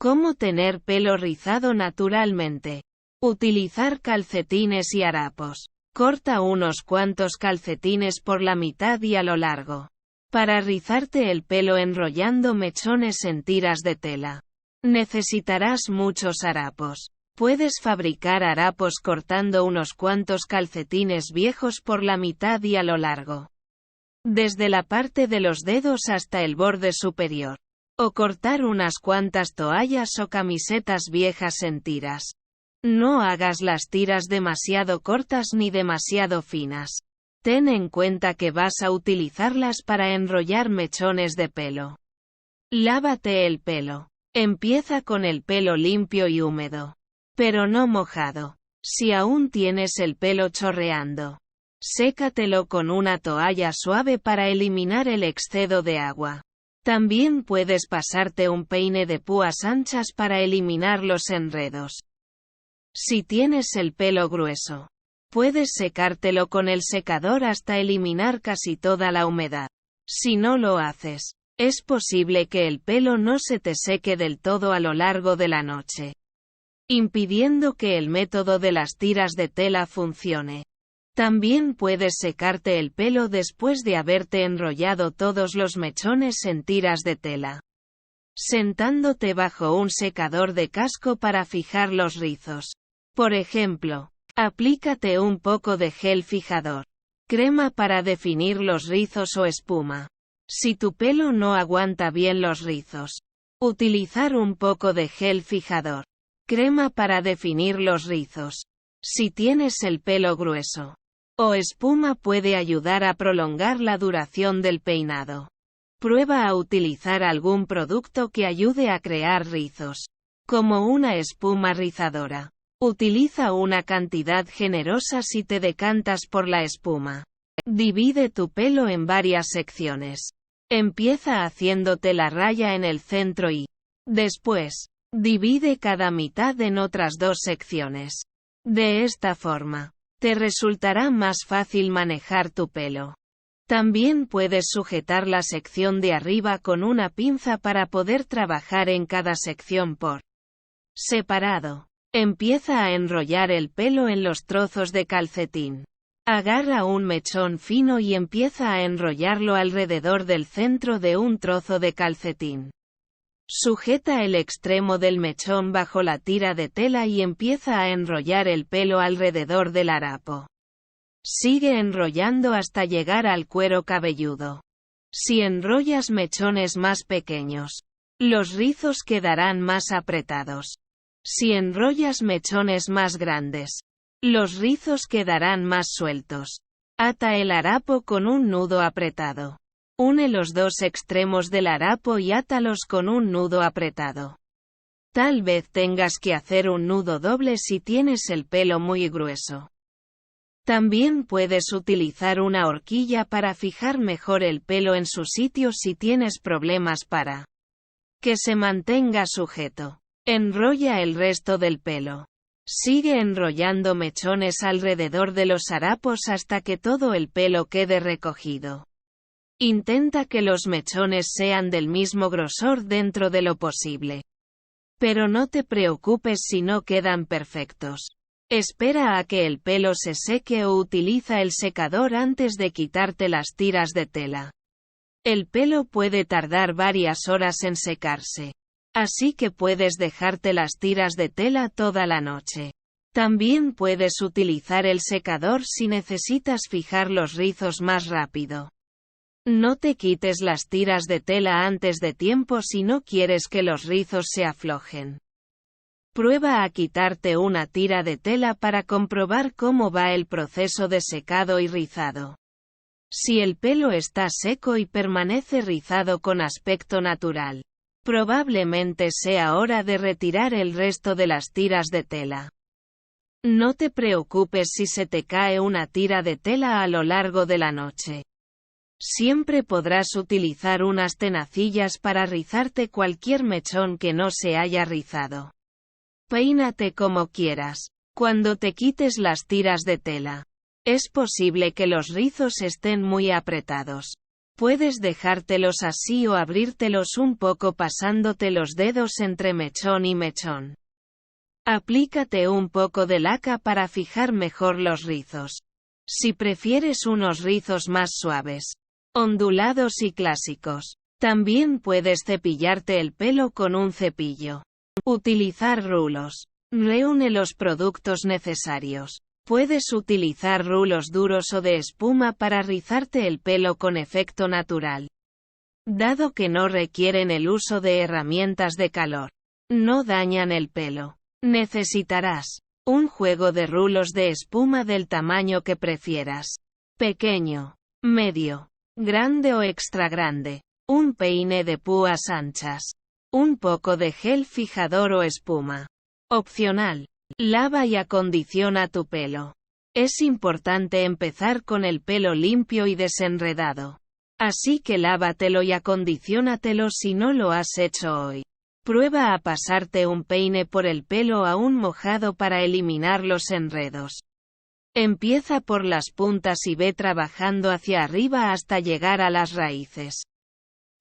¿Cómo tener pelo rizado naturalmente? Utilizar calcetines y harapos. Corta unos cuantos calcetines por la mitad y a lo largo. Para rizarte el pelo enrollando mechones en tiras de tela. Necesitarás muchos harapos. Puedes fabricar harapos cortando unos cuantos calcetines viejos por la mitad y a lo largo. Desde la parte de los dedos hasta el borde superior. O cortar unas cuantas toallas o camisetas viejas en tiras. No hagas las tiras demasiado cortas ni demasiado finas. Ten en cuenta que vas a utilizarlas para enrollar mechones de pelo. Lávate el pelo. Empieza con el pelo limpio y húmedo. Pero no mojado. Si aún tienes el pelo chorreando, sécatelo con una toalla suave para eliminar el exceso de agua. También puedes pasarte un peine de púas anchas para eliminar los enredos. Si tienes el pelo grueso, puedes secártelo con el secador hasta eliminar casi toda la humedad. Si no lo haces, es posible que el pelo no se te seque del todo a lo largo de la noche, impidiendo que el método de las tiras de tela funcione. También puedes secarte el pelo después de haberte enrollado todos los mechones en tiras de tela, sentándote bajo un secador de casco para fijar los rizos. Por ejemplo, aplícate un poco de gel fijador, crema para definir los rizos o espuma. Si tu pelo no aguanta bien los rizos, utilizar un poco de gel fijador, crema para definir los rizos. Si tienes el pelo grueso, o espuma puede ayudar a prolongar la duración del peinado. Prueba a utilizar algún producto que ayude a crear rizos, como una espuma rizadora. Utiliza una cantidad generosa si te decantas por la espuma. Divide tu pelo en varias secciones. Empieza haciéndote la raya en el centro y, después, divide cada mitad en otras dos secciones. De esta forma, te resultará más fácil manejar tu pelo. También puedes sujetar la sección de arriba con una pinza para poder trabajar en cada sección por separado. Empieza a enrollar el pelo en los trozos de calcetín. Agarra un mechón fino y empieza a enrollarlo alrededor del centro de un trozo de calcetín. Sujeta el extremo del mechón bajo la tira de tela y empieza a enrollar el pelo alrededor del harapo. Sigue enrollando hasta llegar al cuero cabelludo. Si enrollas mechones más pequeños, los rizos quedarán más apretados. Si enrollas mechones más grandes, los rizos quedarán más sueltos. Ata el harapo con un nudo apretado. Une los dos extremos del harapo y átalos con un nudo apretado. Tal vez tengas que hacer un nudo doble si tienes el pelo muy grueso. También puedes utilizar una horquilla para fijar mejor el pelo en su sitio si tienes problemas para que se mantenga sujeto. Enrolla el resto del pelo. Sigue enrollando mechones alrededor de los harapos hasta que todo el pelo quede recogido. Intenta que los mechones sean del mismo grosor dentro de lo posible. Pero no te preocupes si no quedan perfectos. Espera a que el pelo se seque o utiliza el secador antes de quitarte las tiras de tela. El pelo puede tardar varias horas en secarse. Así que puedes dejarte las tiras de tela toda la noche. También puedes utilizar el secador si necesitas fijar los rizos más rápido. No te quites las tiras de tela antes de tiempo si no quieres que los rizos se aflojen. Prueba a quitarte una tira de tela para comprobar cómo va el proceso de secado y rizado. Si el pelo está seco y permanece rizado con aspecto natural, probablemente sea hora de retirar el resto de las tiras de tela. No te preocupes si se te cae una tira de tela a lo largo de la noche. Siempre podrás utilizar unas tenacillas para rizarte cualquier mechón que no se haya rizado. Peínate como quieras. Cuando te quites las tiras de tela, es posible que los rizos estén muy apretados. Puedes dejártelos así o abrírtelos un poco pasándote los dedos entre mechón y mechón. Aplícate un poco de laca para fijar mejor los rizos. Si prefieres unos rizos más suaves, ondulados y clásicos, también puedes cepillarte el pelo con un cepillo. Utilizar rulos. Reúne los productos necesarios. Puedes utilizar rulos duros o de espuma para rizarte el pelo con efecto natural. Dado que no requieren el uso de herramientas de calor, no dañan el pelo. Necesitarás un juego de rulos de espuma del tamaño que prefieras. Pequeño, medio, grande o extra grande. Un peine de púas anchas. Un poco de gel fijador o espuma. Opcional. Lava y acondiciona tu pelo. Es importante empezar con el pelo limpio y desenredado. Así que lávatelo y acondiciónatelo si no lo has hecho hoy. Prueba a pasarte un peine por el pelo aún mojado para eliminar los enredos. Empieza por las puntas y ve trabajando hacia arriba hasta llegar a las raíces.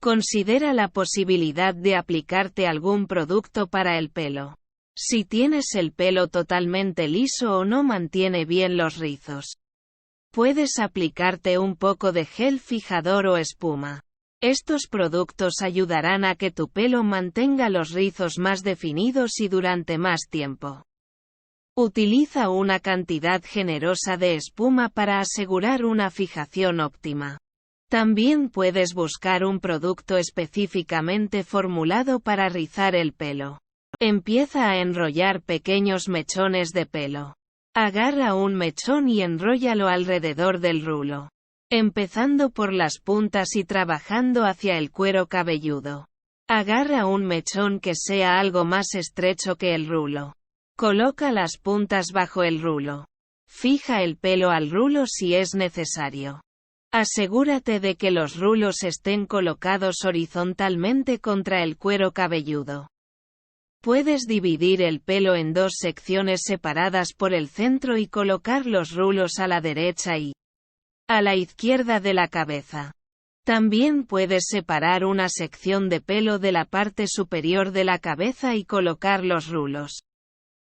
Considera la posibilidad de aplicarte algún producto para el pelo. Si tienes el pelo totalmente liso o no mantiene bien los rizos, puedes aplicarte un poco de gel fijador o espuma. Estos productos ayudarán a que tu pelo mantenga los rizos más definidos y durante más tiempo. Utiliza una cantidad generosa de espuma para asegurar una fijación óptima. También puedes buscar un producto específicamente formulado para rizar el pelo. Empieza a enrollar pequeños mechones de pelo. Agarra un mechón y enróllalo alrededor del rulo, empezando por las puntas y trabajando hacia el cuero cabelludo. Agarra un mechón que sea algo más estrecho que el rulo. Coloca las puntas bajo el rulo. Fija el pelo al rulo si es necesario. Asegúrate de que los rulos estén colocados horizontalmente contra el cuero cabelludo. Puedes dividir el pelo en dos secciones separadas por el centro y colocar los rulos a la derecha y a la izquierda de la cabeza. También puedes separar una sección de pelo de la parte superior de la cabeza y colocar los rulos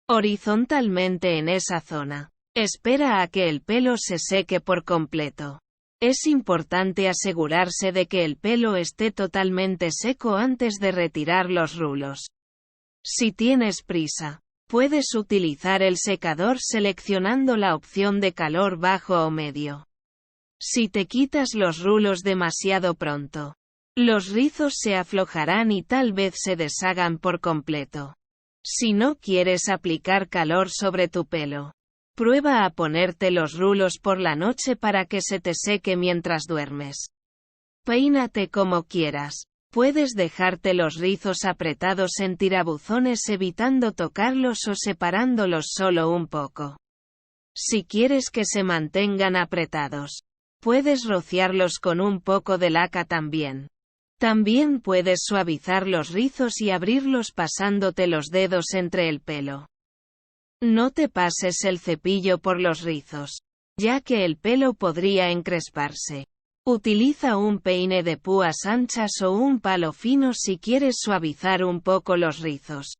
horizontalmente en esa zona. Espera a que el pelo se seque por completo. Es importante asegurarse de que el pelo esté totalmente seco antes de retirar los rulos. Si tienes prisa, puedes utilizar el secador seleccionando la opción de calor bajo o medio. Si te quitas los rulos demasiado pronto, los rizos se aflojarán y tal vez se deshagan por completo. Si no quieres aplicar calor sobre tu pelo, prueba a ponerte los rulos por la noche para que se te seque mientras duermes. Peínate como quieras. Puedes dejarte los rizos apretados en tirabuzones evitando tocarlos o separándolos solo un poco. Si quieres que se mantengan apretados, puedes rociarlos con un poco de laca también. También puedes suavizar los rizos y abrirlos pasándote los dedos entre el pelo. No te pases el cepillo por los rizos, ya que el pelo podría encresparse. Utiliza un peine de púas anchas o un palo fino si quieres suavizar un poco los rizos.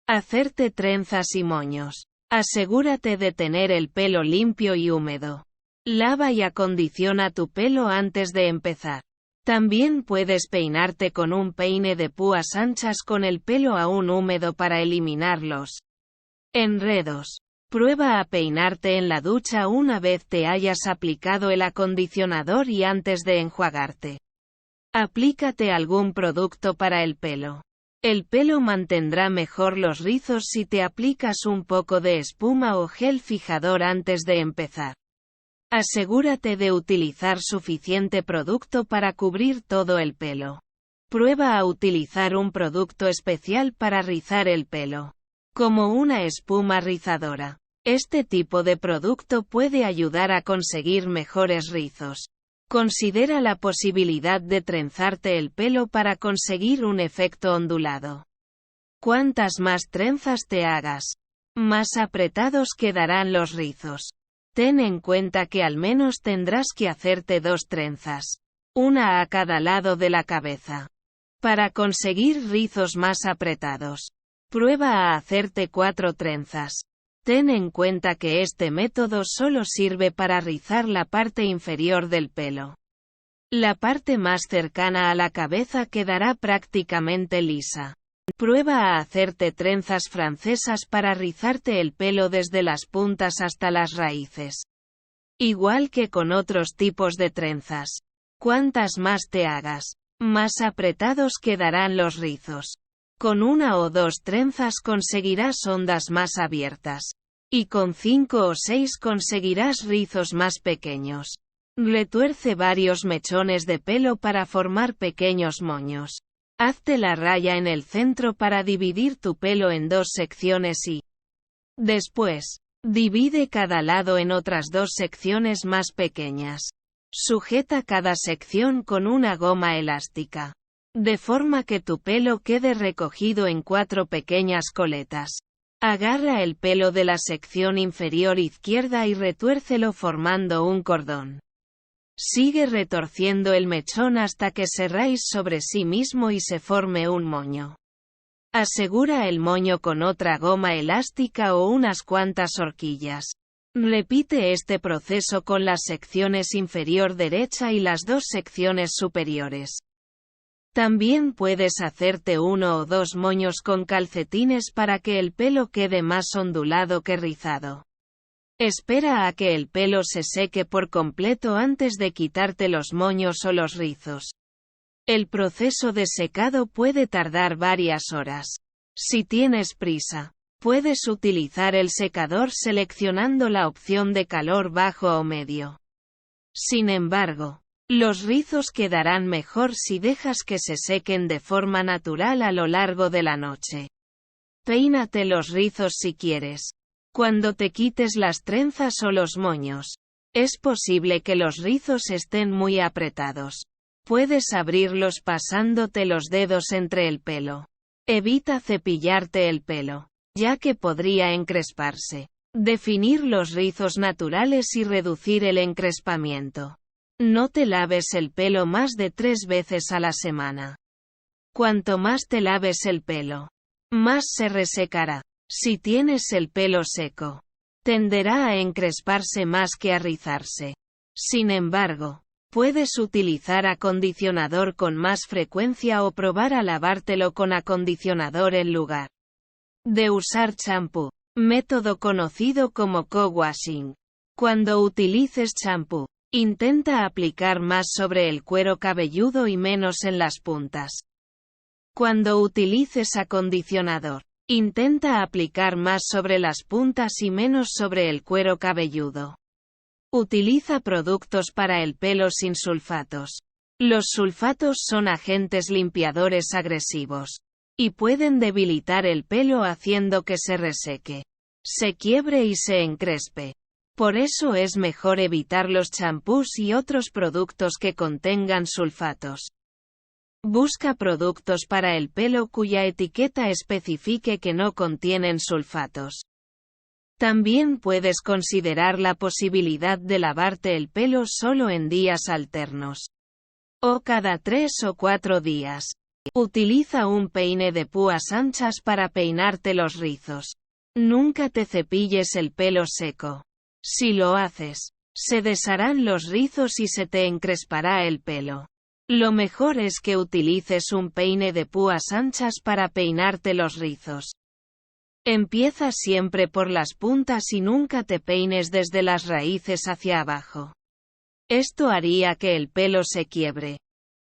Hacerte trenzas y moños. Asegúrate de tener el pelo limpio y húmedo. Lava y acondiciona tu pelo antes de empezar. También puedes peinarte con un peine de púas anchas con el pelo aún húmedo para eliminar los enredos. Prueba a peinarte en la ducha una vez te hayas aplicado el acondicionador y antes de enjuagarte. Aplícate algún producto para el pelo. El pelo mantendrá mejor los rizos si te aplicas un poco de espuma o gel fijador antes de empezar. Asegúrate de utilizar suficiente producto para cubrir todo el pelo. Prueba a utilizar un producto especial para rizar el pelo, como una espuma rizadora. Este tipo de producto puede ayudar a conseguir mejores rizos. Considera la posibilidad de trenzarte el pelo para conseguir un efecto ondulado. Cuantas más trenzas te hagas, más apretados quedarán los rizos. Ten en cuenta que al menos tendrás que hacerte 2 trenzas. una a cada lado de la cabeza. Para conseguir rizos más apretados, prueba a hacerte 4 trenzas. Ten en cuenta que este método solo sirve para rizar la parte inferior del pelo. La parte más cercana a la cabeza quedará prácticamente lisa. Prueba a hacerte trenzas francesas para rizarte el pelo desde las puntas hasta las raíces. Igual que con otros tipos de trenzas. Cuantas más te hagas, más apretados quedarán los rizos. Con 1 o 2 trenzas conseguirás ondas más abiertas. Y con 5 o 6 conseguirás rizos más pequeños. Retuerce varios mechones de pelo para formar pequeños moños. Hazte la raya en el centro para dividir tu pelo en 2 secciones y después, divide cada lado en otras 2 secciones más pequeñas. Sujeta cada sección con una goma elástica, de forma que tu pelo quede recogido en 4 pequeñas coletas. Agarra el pelo de la sección inferior izquierda y retuércelo formando un cordón. Sigue retorciendo el mechón hasta que se raíz sobre sí mismo y se forme un moño. Asegura el moño con otra goma elástica o unas cuantas horquillas. Repite este proceso con las secciones inferior derecha y las 2 secciones superiores. También puedes hacerte 1 o 2 moños con calcetines para que el pelo quede más ondulado que rizado. Espera a que el pelo se seque por completo antes de quitarte los moños o los rizos. El proceso de secado puede tardar varias horas. Si tienes prisa, puedes utilizar el secador seleccionando la opción de calor bajo o medio. Sin embargo, los rizos quedarán mejor si dejas que se sequen de forma natural a lo largo de la noche. Peínate los rizos si quieres. Cuando te quites las trenzas o los moños, es posible que los rizos estén muy apretados. Puedes abrirlos pasándote los dedos entre el pelo. Evita cepillarte el pelo, ya que podría encresparse. Definir los rizos naturales y reducir el encrespamiento. No te laves el pelo más de 3 veces a la semana. Cuanto más te laves el pelo, más se resecará. Si tienes el pelo seco, tenderá a encresparse más que a rizarse. Sin embargo, puedes utilizar acondicionador con más frecuencia o probar a lavártelo con acondicionador en lugar de usar champú, método conocido como co-washing. Cuando utilices champú, intenta aplicar más sobre el cuero cabelludo y menos en las puntas. Cuando utilices acondicionador, intenta aplicar más sobre las puntas y menos sobre el cuero cabelludo. Utiliza productos para el pelo sin sulfatos. Los sulfatos son agentes limpiadores agresivos y pueden debilitar el pelo haciendo que se reseque, se quiebre y se encrespe. Por eso es mejor evitar los champús y otros productos que contengan sulfatos. Busca productos para el pelo cuya etiqueta especifique que no contienen sulfatos. También puedes considerar la posibilidad de lavarte el pelo solo en días alternos, o cada 3 o 4 días. Utiliza un peine de púas anchas para peinarte los rizos. Nunca te cepilles el pelo seco. Si lo haces, se desharán los rizos y se te encrespará el pelo. Lo mejor es que utilices un peine de púas anchas para peinarte los rizos. Empieza siempre por las puntas y nunca te peines desde las raíces hacia abajo. Esto haría que el pelo se quiebre.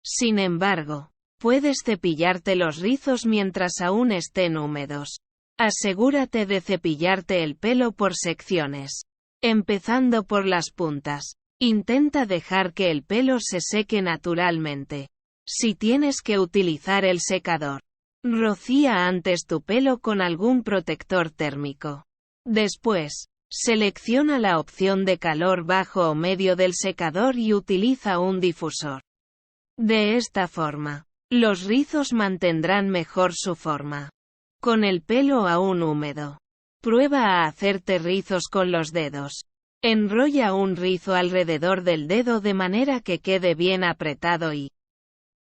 Sin embargo, puedes cepillarte los rizos mientras aún estén húmedos. Asegúrate de cepillarte el pelo por secciones, empezando por las puntas. Intenta dejar que el pelo se seque naturalmente. Si tienes que utilizar el secador, rocía antes tu pelo con algún protector térmico. Después, selecciona la opción de calor bajo o medio del secador y utiliza un difusor. De esta forma, los rizos mantendrán mejor su forma. Con el pelo aún húmedo, prueba a hacerte rizos con los dedos. Enrolla un rizo alrededor del dedo de manera que quede bien apretado y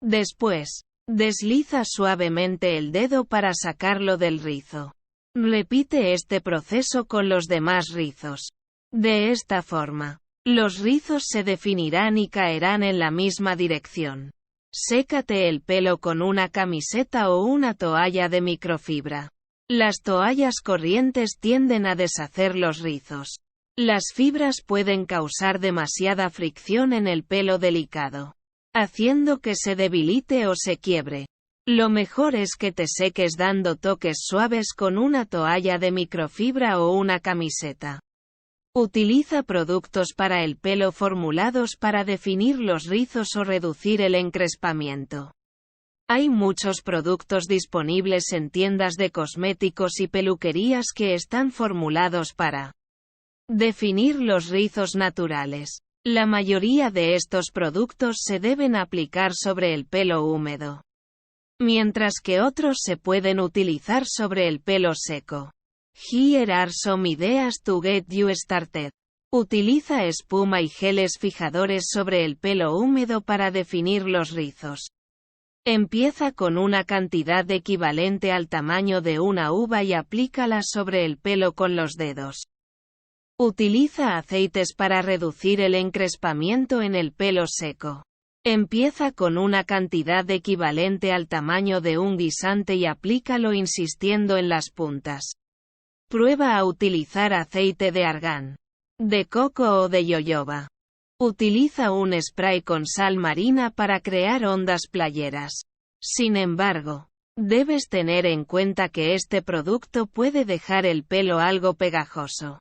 después, desliza suavemente el dedo para sacarlo del rizo. Repite este proceso con los demás rizos. De esta forma, los rizos se definirán y caerán en la misma dirección. Sécate el pelo con una camiseta o una toalla de microfibra. Las toallas corrientes tienden a deshacer los rizos. Las fibras pueden causar demasiada fricción en el pelo delicado, haciendo que se debilite o se quiebre. Lo mejor es que te seques dando toques suaves con una toalla de microfibra o una camiseta. Utiliza productos para el pelo formulados para definir los rizos o reducir el encrespamiento. Hay muchos productos disponibles en tiendas de cosméticos y peluquerías que están formulados para definir los rizos naturales. La mayoría de estos productos se deben aplicar sobre el pelo húmedo, mientras que otros se pueden utilizar sobre el pelo seco. Here are some ideas to get you started. Utiliza espuma y geles fijadores sobre el pelo húmedo para definir los rizos. Empieza con una cantidad equivalente al tamaño de una uva y aplícala sobre el pelo con los dedos. Utiliza aceites para reducir el encrespamiento en el pelo seco. Empieza con una cantidad equivalente al tamaño de un guisante y aplícalo insistiendo en las puntas. Prueba a utilizar aceite de argán, de coco o de yoyoba. Utiliza un spray con sal marina para crear ondas playeras. Sin embargo, debes tener en cuenta que este producto puede dejar el pelo algo pegajoso.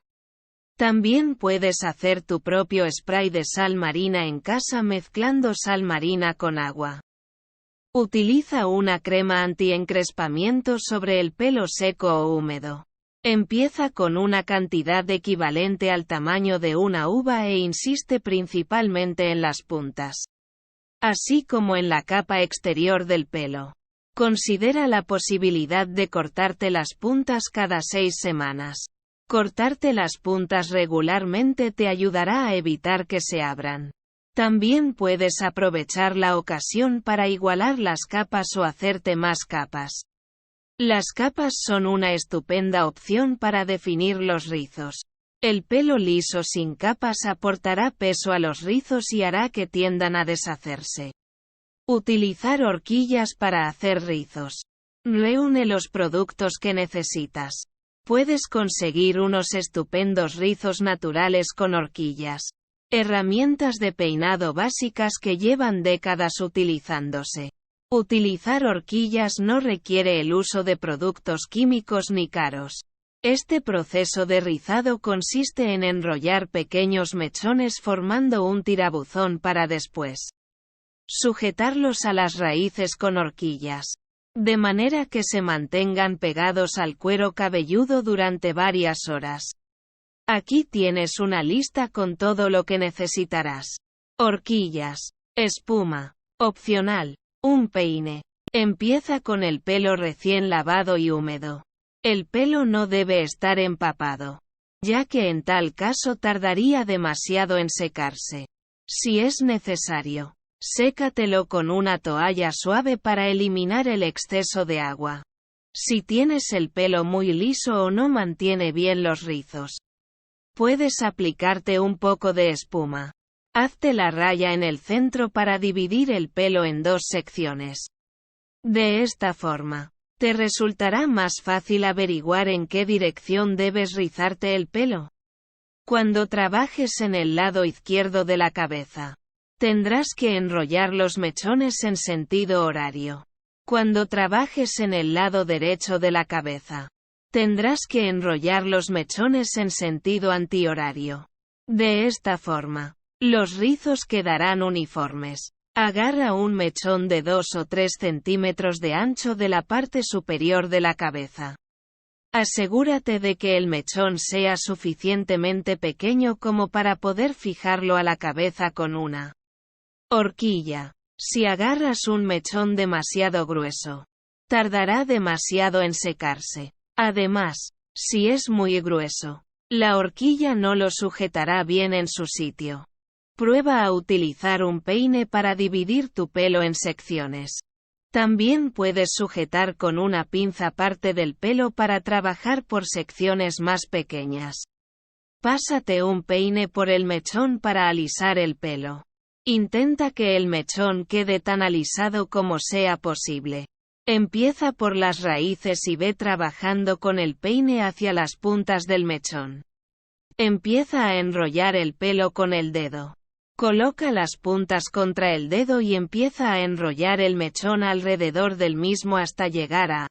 También puedes hacer tu propio spray de sal marina en casa mezclando sal marina con agua. Utiliza una crema anti-encrespamiento sobre el pelo seco o húmedo. Empieza con una cantidad equivalente al tamaño de una uva e insiste principalmente en las puntas, así como en la capa exterior del pelo. Considera la posibilidad de cortarte las puntas cada 6 semanas. Cortarte las puntas regularmente te ayudará a evitar que se abran. También puedes aprovechar la ocasión para igualar las capas o hacerte más capas. Las capas son una estupenda opción para definir los rizos. El pelo liso sin capas aportará peso a los rizos y hará que tiendan a deshacerse. Utilizar horquillas para hacer rizos. Reúne los productos que necesitas. Puedes conseguir unos estupendos rizos naturales con horquillas. Herramientas de peinado básicas que llevan décadas utilizándose. Utilizar horquillas no requiere el uso de productos químicos ni caros. Este proceso de rizado consiste en enrollar pequeños mechones formando un tirabuzón para después sujetarlos a las raíces con horquillas, de manera que se mantengan pegados al cuero cabelludo durante varias horas. Aquí tienes una lista con todo lo que necesitarás. Horquillas. Espuma. Opcional. Un peine. Empieza con el pelo recién lavado y húmedo. El pelo no debe estar empapado, ya que en tal caso tardaría demasiado en secarse. Si es necesario, sécatelo con una toalla suave para eliminar el exceso de agua. Si tienes el pelo muy liso o no mantiene bien los rizos, puedes aplicarte un poco de espuma. Hazte la raya en el centro para dividir el pelo en 2 secciones. De esta forma, te resultará más fácil averiguar en qué dirección debes rizarte el pelo. Cuando trabajes en el lado izquierdo de la cabeza, tendrás que enrollar los mechones en sentido horario. Cuando trabajes en el lado derecho de la cabeza, tendrás que enrollar los mechones en sentido antihorario. De esta forma, los rizos quedarán uniformes. Agarra un mechón de 2 o 3 centímetros de ancho de la parte superior de la cabeza. Asegúrate de que el mechón sea suficientemente pequeño como para poder fijarlo a la cabeza con una horquilla. Si agarras un mechón demasiado grueso, tardará demasiado en secarse. Además, si es muy grueso, La horquilla no lo sujetará bien en su sitio. Prueba a utilizar un peine para dividir tu pelo en secciones. También puedes sujetar con una pinza parte del pelo para trabajar por secciones más pequeñas. Pásate un peine por el mechón para alisar el pelo. Intenta que el mechón quede tan alisado como sea posible. Empieza por las raíces y ve trabajando con el peine hacia las puntas del mechón. Empieza a enrollar el pelo con el dedo. Coloca las puntas contra el dedo y empieza a enrollar el mechón alrededor del mismo hasta llegar a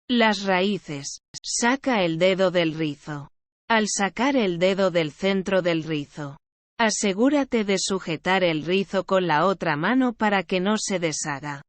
las raíces. Saca el dedo del rizo. Al sacar el dedo del centro del rizo, asegúrate de sujetar el rizo con la otra mano para que no se deshaga.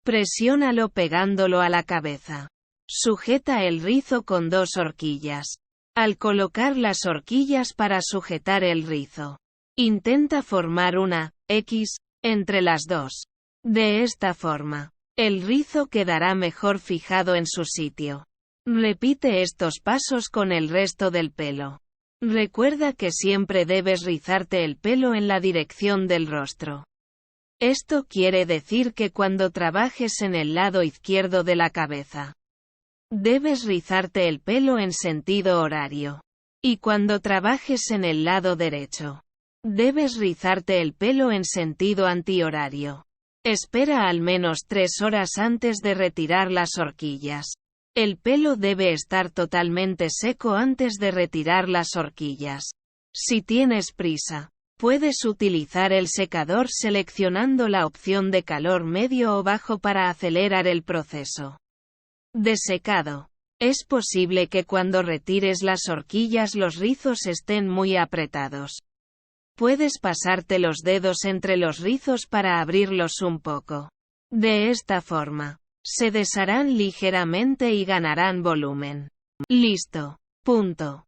Presiónalo pegándolo a la cabeza. Sujeta el rizo con 2 horquillas. Al colocar las horquillas para sujetar el rizo, intenta formar una X entre las dos. De esta forma, el rizo quedará mejor fijado en su sitio. Repite estos pasos con el resto del pelo. Recuerda que siempre debes rizarte el pelo en la dirección del rostro. Esto quiere decir que cuando trabajes en el lado izquierdo de la cabeza, debes rizarte el pelo en sentido horario. Y cuando trabajes en el lado derecho, debes rizarte el pelo en sentido antihorario. Espera al menos 3 horas antes de retirar las horquillas. El pelo debe estar totalmente seco antes de retirar las horquillas. Si tienes prisa, puedes utilizar el secador seleccionando la opción de calor medio o bajo para acelerar el proceso de secado. Es posible que cuando retires las horquillas los rizos estén muy apretados. Puedes pasarte los dedos entre los rizos para abrirlos un poco. De esta forma, se desharán ligeramente y ganarán volumen. Listo. Punto.